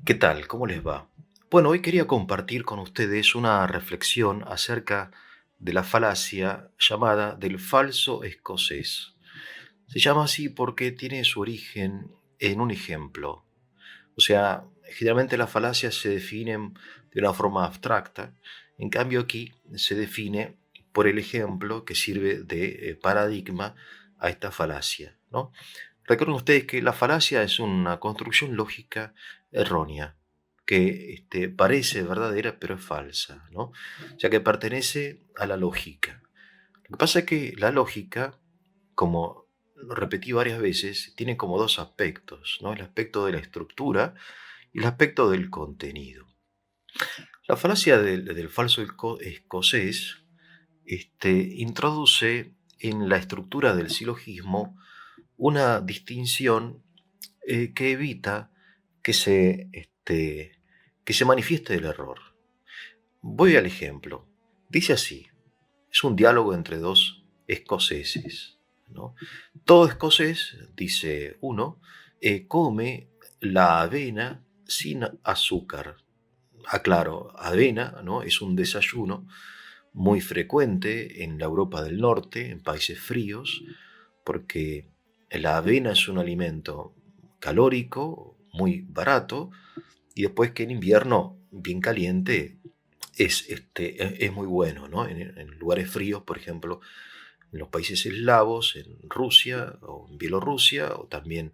¿Qué tal? ¿Cómo les va? Bueno, hoy quería compartir con ustedes una reflexión acerca de la falacia llamada del falso escocés. Se llama así porque tiene su origen en un ejemplo. O sea, generalmente las falacias se definen de una forma abstracta, en cambio aquí se define por el ejemplo que sirve de paradigma a esta falacia, ¿no? Recuerden ustedes que la falacia es una construcción lógica errónea, que parece verdadera pero es falsa, ¿no? O sea que pertenece a la lógica. Lo que pasa es que la lógica, como lo repetí varias veces, tiene como dos aspectos, ¿no? El aspecto de la estructura y el aspecto del contenido. La falacia del falso escocés introduce en la estructura del silogismo una distinción que evita que que se manifieste el error. Voy al ejemplo. Dice así, es un diálogo entre dos escoceses, ¿no? Todo escocés, dice uno, come la avena sin azúcar. Aclaro, avena, ¿no? Es un desayuno muy frecuente en la Europa del Norte, en países fríos, porque la avena es un alimento calórico, muy barato, y después que en invierno, bien caliente, es muy bueno, ¿no? En lugares fríos, por ejemplo, en los países eslavos, en Rusia o en Bielorrusia, o también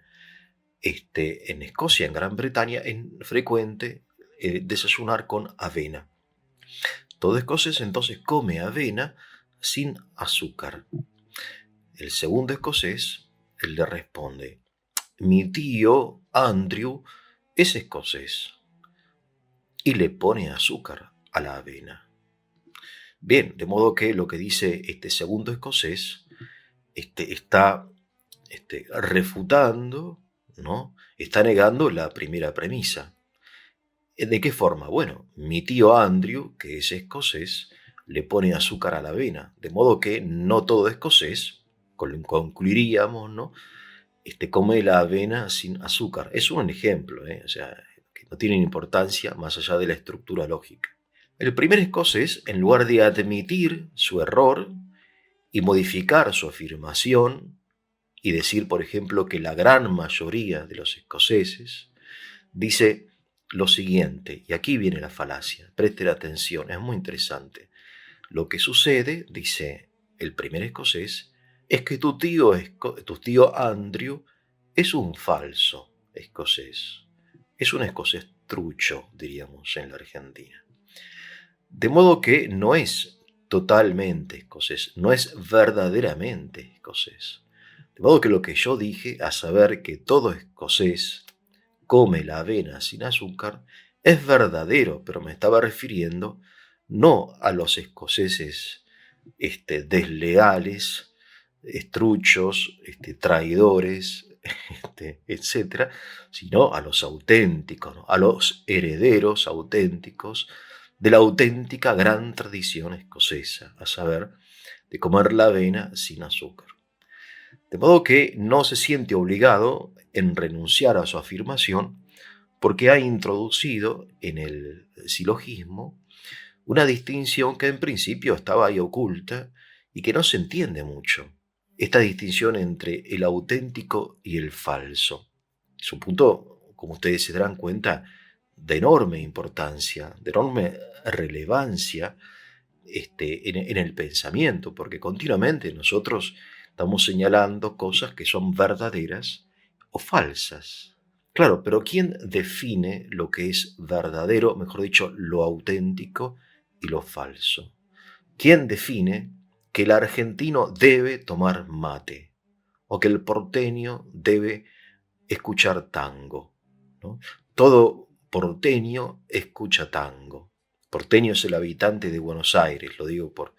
en Escocia, en Gran Bretaña, es frecuente desayunar con avena. Todo escocés entonces come avena sin azúcar. El segundo escocés, él le responde, mi tío Andrew es escocés y le pone azúcar a la avena. Bien, de modo que lo que dice este segundo escocés está refutando, ¿no? Está negando la primera premisa. ¿De qué forma? Bueno, mi tío Andrew, que es escocés, le pone azúcar a la avena, de modo que no todo escocés, concluiríamos, ¿no? Come la avena sin azúcar. Es un ejemplo, ¿eh? O sea, que no tiene importancia más allá de la estructura lógica. El primer escocés, en lugar de admitir su error y modificar su afirmación y decir, por ejemplo, que la gran mayoría de los escoceses dice lo siguiente, y aquí viene la falacia, presten atención, es muy interesante. Lo que sucede, dice el primer escocés, es que tu tío Andrew es un falso escocés. Es un escocés trucho, diríamos en la Argentina. De modo que no es totalmente escocés, no es verdaderamente escocés. De modo que lo que yo dije, a saber que todo escocés come la avena sin azúcar, es verdadero, pero me estaba refiriendo no a los escoceses desleales, estruchos, traidores, etcétera, sino a los auténticos, ¿no? A los herederos auténticos de la auténtica gran tradición escocesa, a saber, de comer la avena sin azúcar. De modo que no se siente obligado en renunciar a su afirmación porque ha introducido en el silogismo una distinción que en principio estaba ahí oculta y que no se entiende mucho. Esta distinción entre el auténtico y el falso. Es un punto, como ustedes se darán cuenta, de enorme importancia, de enorme relevancia en el pensamiento, porque continuamente nosotros estamos señalando cosas que son verdaderas o falsas. Claro, pero ¿quién define lo que es verdadero, mejor dicho, lo auténtico y lo falso? ¿Quién define que el argentino debe tomar mate o que el porteño debe escuchar tango, ¿no? Todo porteño escucha tango. Porteño es el habitante de Buenos Aires, lo digo por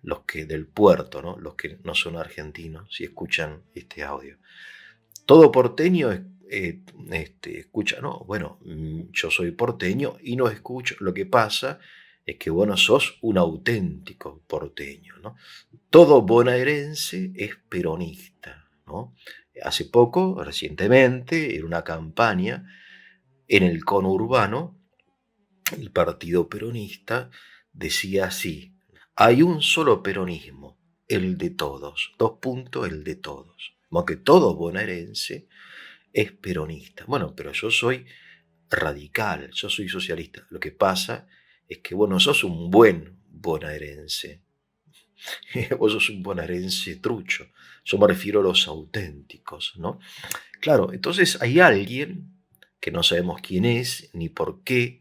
los que del puerto, ¿no? Los que no son argentinos, si escuchan este audio. Todo porteño escucha, no, bueno, yo soy porteño y no escucho. Lo que pasa es que, bueno, sos un auténtico porteño, ¿no? Todo bonaerense es peronista, ¿no? Hace poco, recientemente, en una campaña, en el conurbano, el partido peronista decía así: hay un solo peronismo, el de todos, dos puntos, el de todos. Como que todo bonaerense es peronista. Bueno, pero yo soy radical, yo soy socialista. Lo que pasa es que vos no sos un buen bonaerense, vos sos un bonaerense trucho. Yo me refiero a los auténticos, ¿no? Claro, entonces hay alguien que no sabemos quién es ni por qué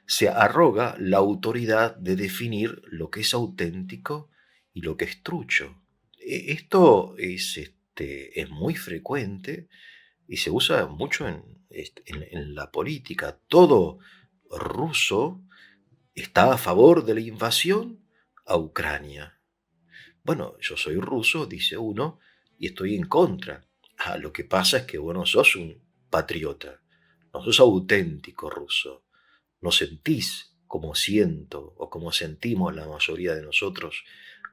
se arroga la autoridad de definir lo que es auténtico y lo que es trucho. Esto es muy frecuente y se usa mucho en la política. Todo ruso está a favor de la invasión a Ucrania. Bueno, yo soy ruso, dice uno, y estoy en contra. Ah, lo que pasa es que vos no sos un patriota, no sos auténtico ruso, no sentís como siento o como sentimos la mayoría de nosotros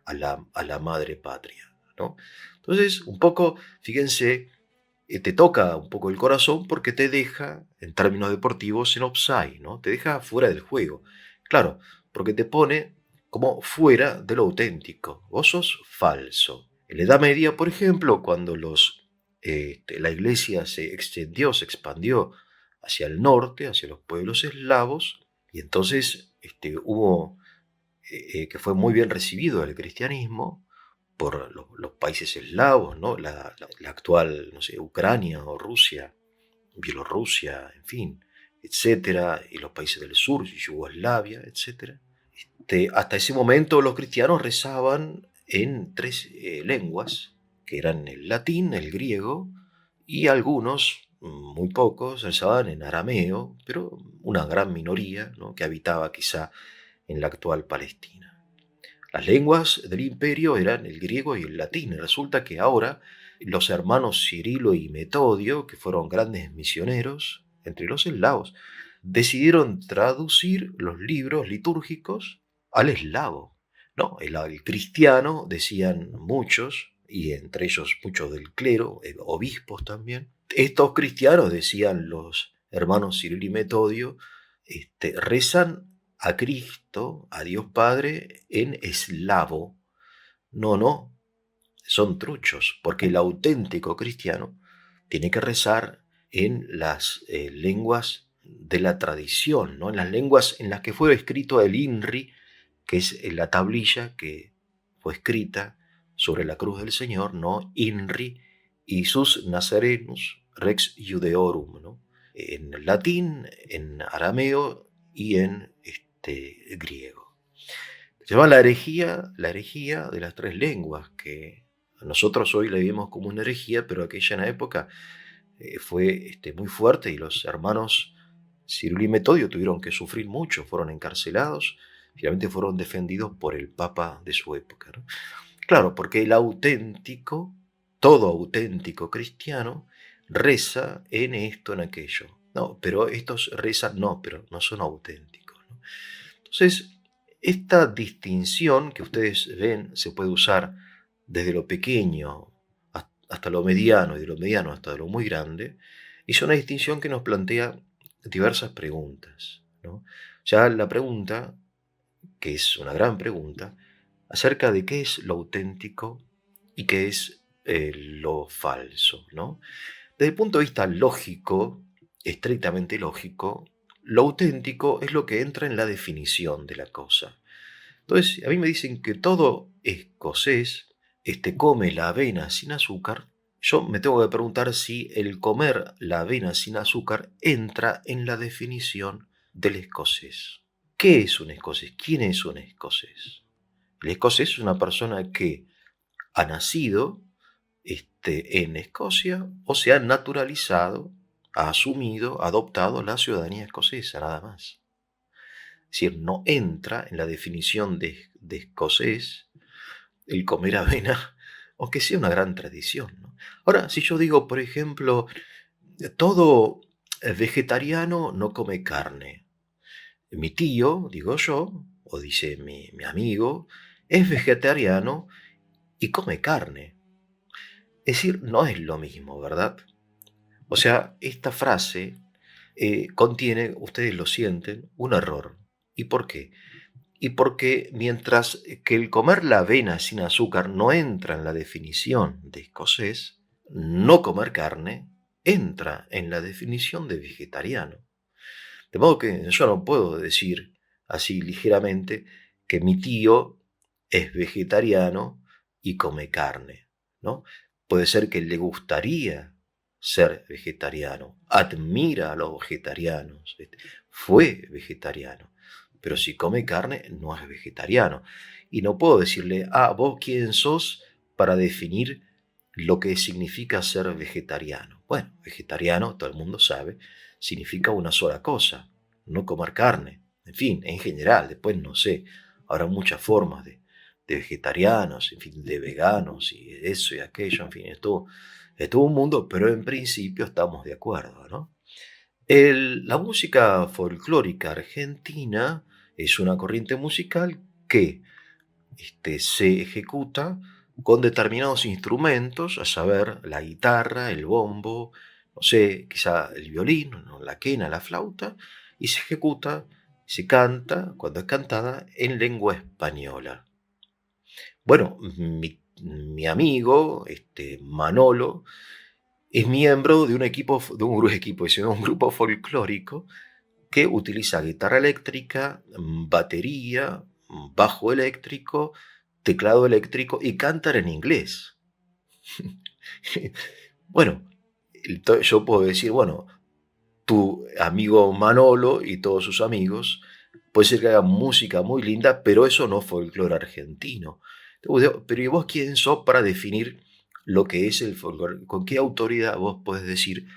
a la madre patria, ¿no? Entonces, un poco, fíjense, te toca un poco el corazón porque te deja, en términos deportivos, en offside, ¿no? Te deja fuera del juego. Claro, porque te pone como fuera de lo auténtico. Vos sos falso. En la Edad Media, por ejemplo, cuando la iglesia se extendió, se expandió hacia el norte, hacia los pueblos eslavos, y entonces hubo que fue muy bien recibido el cristianismo por los países eslavos, ¿no? La actual, no sé, Ucrania o Rusia, Bielorrusia, en fin, etcétera, y los países del sur, Yugoslavia, etcétera. Hasta ese momento los cristianos rezaban en tres lenguas, que eran el latín, el griego, y algunos, muy pocos, rezaban en arameo, pero una gran minoría, ¿no?, que habitaba quizá en la actual Palestina. Las lenguas del imperio eran el griego y el latín. Y resulta que ahora los hermanos Cirilo y Metodio, que fueron grandes misioneros entre los eslavos, decidieron traducir los libros litúrgicos al eslavo. No, el cristiano, decían muchos, y entre ellos muchos del clero, obispos también. Estos cristianos, decían los hermanos Cirilo y Metodio, rezan a Cristo, a Dios Padre, en eslavo. No, no, son truchos, porque el auténtico cristiano tiene que rezar en las lenguas de la tradición, ¿no? En las lenguas en las que fue escrito el INRI, que es la tablilla que fue escrita sobre la cruz del Señor, ¿no? INRI Isus Nazarenus Rex Judeorum, ¿no? En latín, en arameo y en griego. Se llama la herejía de las tres lenguas, que nosotros hoy le vemos como una herejía, pero aquella en la época fue muy fuerte, y los hermanos Cirilo y Metodio tuvieron que sufrir mucho, fueron encarcelados, finalmente fueron defendidos por el Papa de su época, ¿no? Claro, porque el auténtico, todo auténtico cristiano, reza en esto, en aquello. No, pero estos rezan, no, pero no son auténticos, ¿no? Entonces, esta distinción que ustedes ven se puede usar desde lo pequeño hasta lo mediano, y de lo mediano hasta lo muy grande, y es una distinción que nos plantea diversas preguntas, ¿no? Ya la pregunta, que es una gran pregunta, acerca de qué es lo auténtico y qué es lo falso, ¿no? Desde el punto de vista lógico, estrictamente lógico, lo auténtico es lo que entra en la definición de la cosa. Entonces, a mí me dicen que todo escocés come la avena sin azúcar. Yo me tengo que preguntar si el comer la avena sin azúcar entra en la definición del escocés. ¿Qué es un escocés? ¿Quién es un escocés? El escocés es una persona que ha nacido en Escocia o se ha naturalizado, ha asumido, ha adoptado la ciudadanía escocesa, nada más. Es decir, no entra en la definición de escocés el comer avena, aunque sea una gran tradición, ¿no? Ahora, si yo digo, por ejemplo, todo vegetariano no come carne. Mi tío, digo yo, o dice mi amigo, es vegetariano y come carne. Es decir, no es lo mismo, ¿verdad? O sea, esta frase contiene, ustedes lo sienten, un error. ¿Y por qué? Y porque mientras que el comer la avena sin azúcar no entra en la definición de escocés, no comer carne entra en la definición de vegetariano. De modo que yo no puedo decir así ligeramente que mi tío es vegetariano y come carne, ¿no? Puede ser que le gustaría ser vegetariano, admira a los vegetarianos, fue vegetariano, pero si come carne no es vegetariano. Y no puedo decirle, vos quién sos para definir lo que significa ser vegetariano. Bueno, vegetariano, todo el mundo sabe, significa una sola cosa, no comer carne. En fin, en general, después no sé, habrá muchas formas de vegetarianos, en fin, de veganos y eso y aquello, en fin, es todo un mundo, pero en principio estamos de acuerdo, ¿no? La música folclórica argentina es una corriente musical que se ejecuta con determinados instrumentos, a saber, la guitarra, el bombo, no sé, quizá el violín, ¿no? La quena, la flauta, y se ejecuta, se canta, cuando es cantada, en lengua española. Bueno, mi amigo, Manolo, es miembro de un equipo, de un grupo folclórico que utiliza guitarra eléctrica, batería, bajo eléctrico, teclado eléctrico y cantan en inglés. Bueno, yo puedo decir, bueno, tu amigo Manolo y todos sus amigos, puede ser que hagan música muy linda, pero eso no es folclore argentino. Pero ¿y vos quién sos para definir lo que es el folclore? ¿Con qué autoridad vos podés decir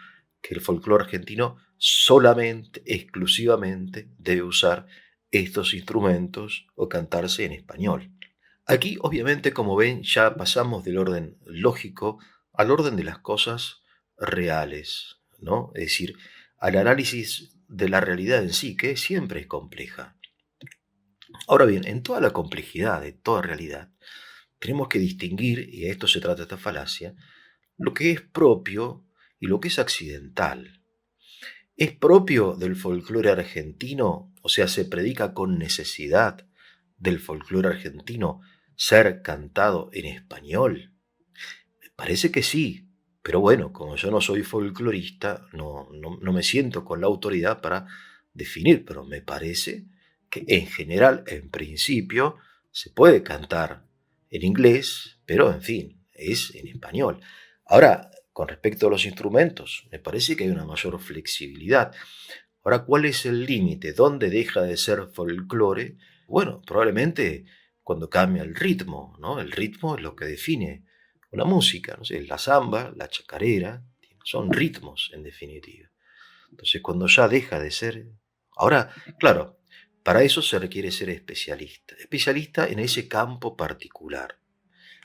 que el folclore argentino solamente, exclusivamente, debe usar estos instrumentos o cantarse en español? Aquí, obviamente, como ven, ya pasamos del orden lógico al orden de las cosas reales, ¿no? Es decir, al análisis de la realidad en sí, que siempre es compleja. Ahora bien, en toda la complejidad de toda realidad, tenemos que distinguir, y a esto se trata esta falacia, lo que es propio y lo que es accidental. ¿Es propio del folclore argentino, o sea, se predica con necesidad del folclore argentino ser cantado en español? Me parece que sí, pero bueno, como yo no soy folclorista, no me siento con la autoridad para definir, pero me parece que en general, en principio, se puede cantar en inglés, pero en fin, es en español. Ahora, con respecto a los instrumentos, me parece que hay una mayor flexibilidad. Ahora, ¿cuál es el límite? ¿Dónde deja de ser folclore? Bueno, probablemente cuando cambia el ritmo, ¿no? El ritmo es lo que define una música, no sé, la samba, la chacarera, son ritmos en definitiva. Entonces, cuando ya deja de ser... Ahora, claro, para eso se requiere ser especialista. Especialista en ese campo particular.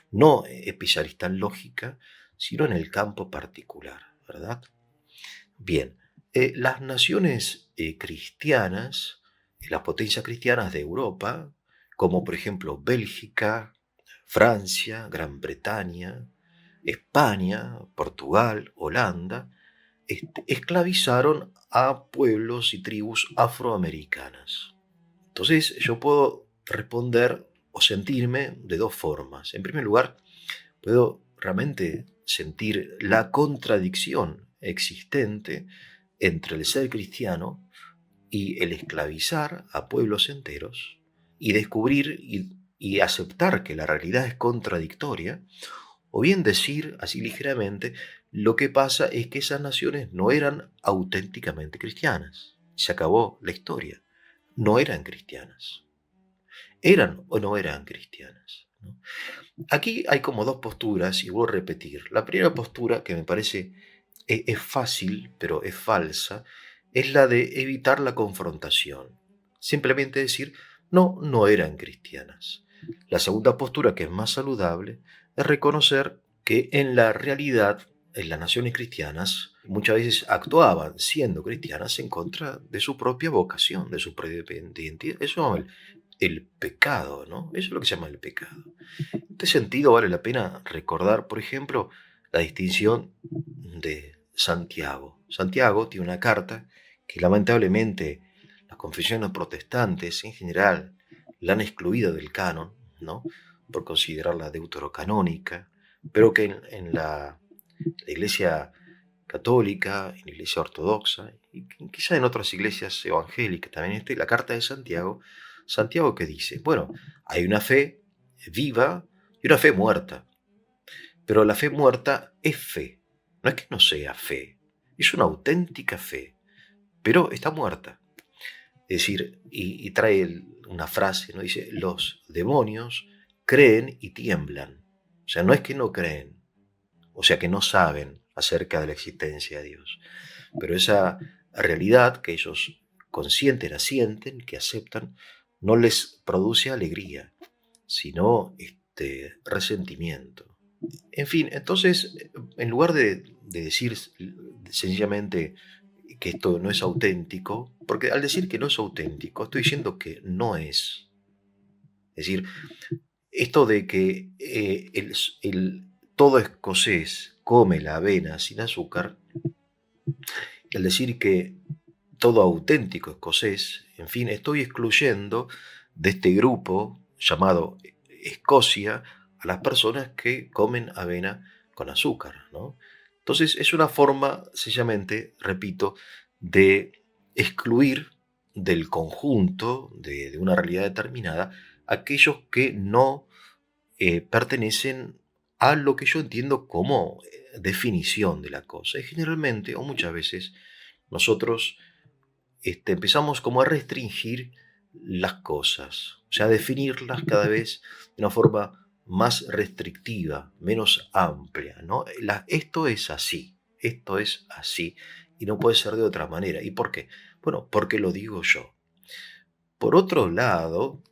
No especialista en lógica, sino en el campo particular, ¿verdad? Bien, las naciones cristianas, las potencias cristianas de Europa, como por ejemplo Bélgica, Francia, Gran Bretaña, España, Portugal, Holanda, esclavizaron a pueblos y tribus afroamericanas. Entonces yo puedo responder o sentirme de dos formas. En primer lugar, puedo realmente sentir la contradicción existente entre el ser cristiano y el esclavizar a pueblos enteros y descubrir y aceptar que la realidad es contradictoria, o bien decir así ligeramente, lo que pasa es que esas naciones no eran auténticamente cristianas. Se acabó la historia. No eran cristianas. ¿Eran o no eran cristianas? ¿No? Aquí hay como dos posturas y voy a repetir. La primera postura, que me parece es fácil, pero es falsa, es la de evitar la confrontación. Simplemente decir, no, no eran cristianas. La segunda postura, que es más saludable, es reconocer que en la realidad, en las naciones cristianas, muchas veces actuaban siendo cristianas en contra de su propia vocación, de su propia identidad. Eso es el pecado, ¿no? Eso es lo que se llama el pecado. En este sentido vale la pena recordar, por ejemplo, la distinción de Santiago. Santiago tiene una carta que lamentablemente las confesiones protestantes en general la han excluido del canon, ¿no? Por considerarla deuterocanónica, pero que en la Iglesia católica, en la Iglesia ortodoxa, y quizá en otras iglesias evangélicas también la carta de Santiago, Santiago que dice, bueno, hay una fe viva y una fe muerta, pero la fe muerta es fe, no es que no sea fe, es una auténtica fe, pero está muerta. Es decir, y trae una frase, ¿no? Dice, los demonios creen y tiemblan. O sea, no es que no creen, o sea, que no saben acerca de la existencia de Dios. Pero esa realidad que ellos conscienten, asienten, que aceptan, no les produce alegría, sino resentimiento. En fin, entonces, en lugar de decir sencillamente que esto no es auténtico, porque al decir que no es auténtico, estoy diciendo que no es. Es decir, esto de que todo escocés come la avena sin azúcar, el decir que todo auténtico escocés, en fin, estoy excluyendo de este grupo llamado Escocia a las personas que comen avena con azúcar, ¿no? Entonces es una forma, sencillamente, repito, de excluir del conjunto de una realidad determinada aquellos que no pertenecen a lo que yo entiendo como definición de la cosa. Y generalmente, o muchas veces, nosotros empezamos como a restringir las cosas, o sea, a definirlas cada vez de una forma más restrictiva, menos amplia, ¿no? Esto es así, y no puede ser de otra manera. ¿Y por qué? Bueno, porque lo digo yo. Por otro lado,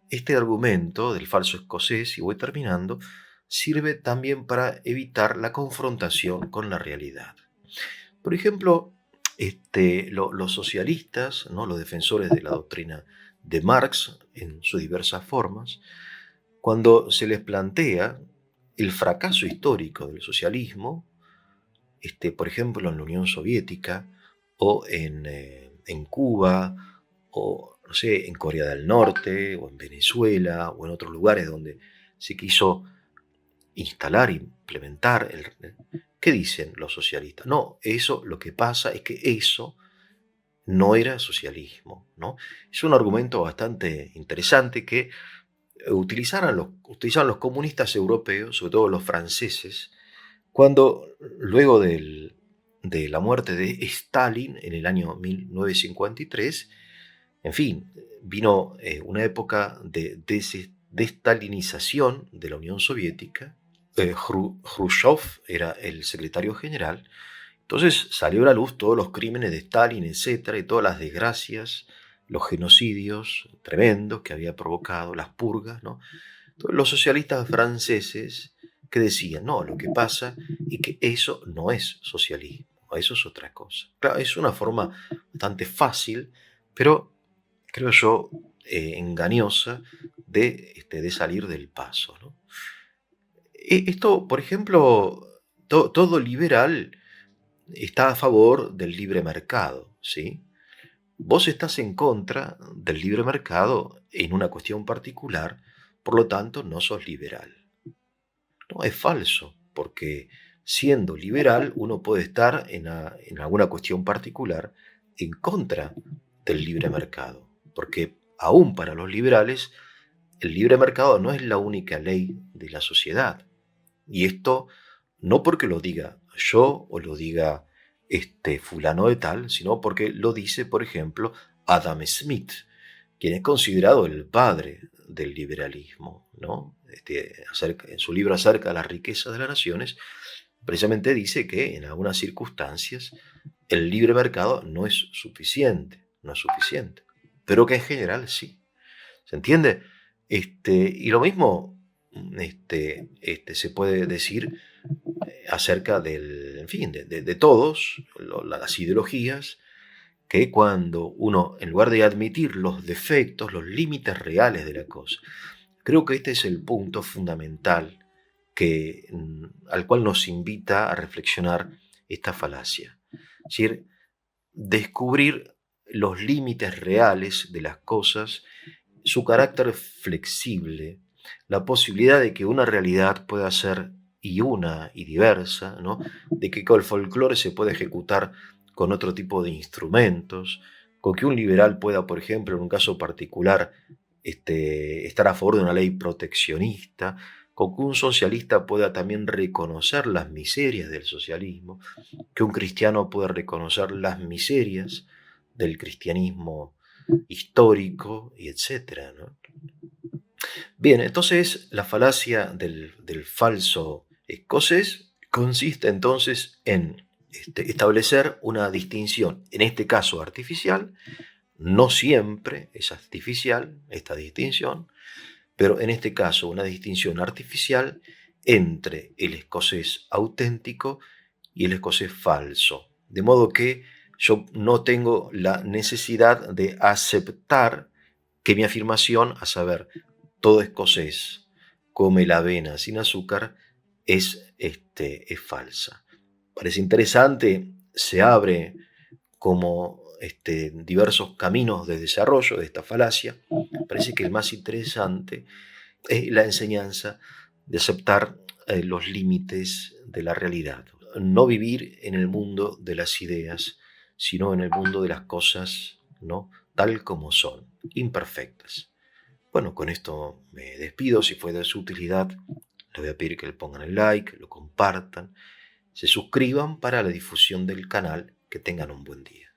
este argumento del falso escocés, y voy terminando, sirve también para evitar la confrontación con la realidad. Por ejemplo, los socialistas, ¿no? Los defensores de la doctrina de Marx en sus diversas formas, cuando se les plantea el fracaso histórico del socialismo, por ejemplo, en la Unión Soviética o en Cuba o, no sé, en Corea del Norte o en Venezuela o en otros lugares donde se quiso instalar, implementar. ¿Qué dicen los socialistas? No, eso, lo que pasa es que eso no era socialismo, ¿no? Es un argumento bastante interesante que utilizaron los comunistas europeos, sobre todo los franceses, cuando luego de la muerte de Stalin en el año 1953, en fin, vino una época de destalinización de la Unión Soviética. Khrushchev era el secretario general. Entonces salió a la luz todos los crímenes de Stalin, etcétera, y todas las desgracias, los genocidios tremendos que había provocado, las purgas, ¿no? Entonces, los socialistas franceses que decían, no, lo que pasa es que eso no es socialismo, eso es otra cosa. Claro, es una forma bastante fácil, pero creo yo engañosa de salir del paso, ¿no? Esto, por ejemplo, todo liberal está a favor del libre mercado, ¿sí? Vos estás en contra del libre mercado en una cuestión particular, por lo tanto no sos liberal. No, es falso, porque siendo liberal uno puede estar en alguna cuestión particular en contra del libre mercado, porque aún para los liberales el libre mercado no es la única ley de la sociedad. Y esto no porque lo diga yo o lo diga fulano de tal, sino porque lo dice, por ejemplo, Adam Smith, quien es considerado el padre del liberalismo, ¿no? En su libro acerca de las riquezas de las naciones, precisamente dice que en algunas circunstancias el libre mercado no es suficiente, pero que en general sí. ¿Se entiende? Y lo mismo se puede decir acerca en fin, de todos las ideologías, que cuando uno, en lugar de admitir los defectos, los límites reales de la cosa, creo que este es el punto fundamental al cual nos invita a reflexionar esta falacia. Es decir, descubrir los límites reales de las cosas, su carácter flexible, la posibilidad de que una realidad pueda ser y una y diversa, ¿no? De que el folclore se puede ejecutar con otro tipo de instrumentos, con que un liberal pueda, por ejemplo, en un caso particular, estar a favor de una ley proteccionista, con que un socialista pueda también reconocer las miserias del socialismo, que un cristiano pueda reconocer las miserias del cristianismo histórico, y etcétera, ¿no? Bien, entonces la falacia del falso escocés consiste entonces en establecer una distinción, en este caso artificial, no siempre es artificial esta distinción, pero en este caso una distinción artificial entre el escocés auténtico y el escocés falso. De modo que yo no tengo la necesidad de aceptar que mi afirmación, a saber, todo escocés come la avena sin azúcar, es falsa. Parece interesante, se abre como diversos caminos de desarrollo de esta falacia. Parece que el más interesante es la enseñanza de aceptar los límites de la realidad. No vivir en el mundo de las ideas, sino en el mundo de las cosas, ¿no? Tal como son, imperfectas. Bueno, con esto me despido. Si fue de su utilidad, les voy a pedir que le pongan el like, lo compartan, se suscriban para la difusión del canal. Que tengan un buen día.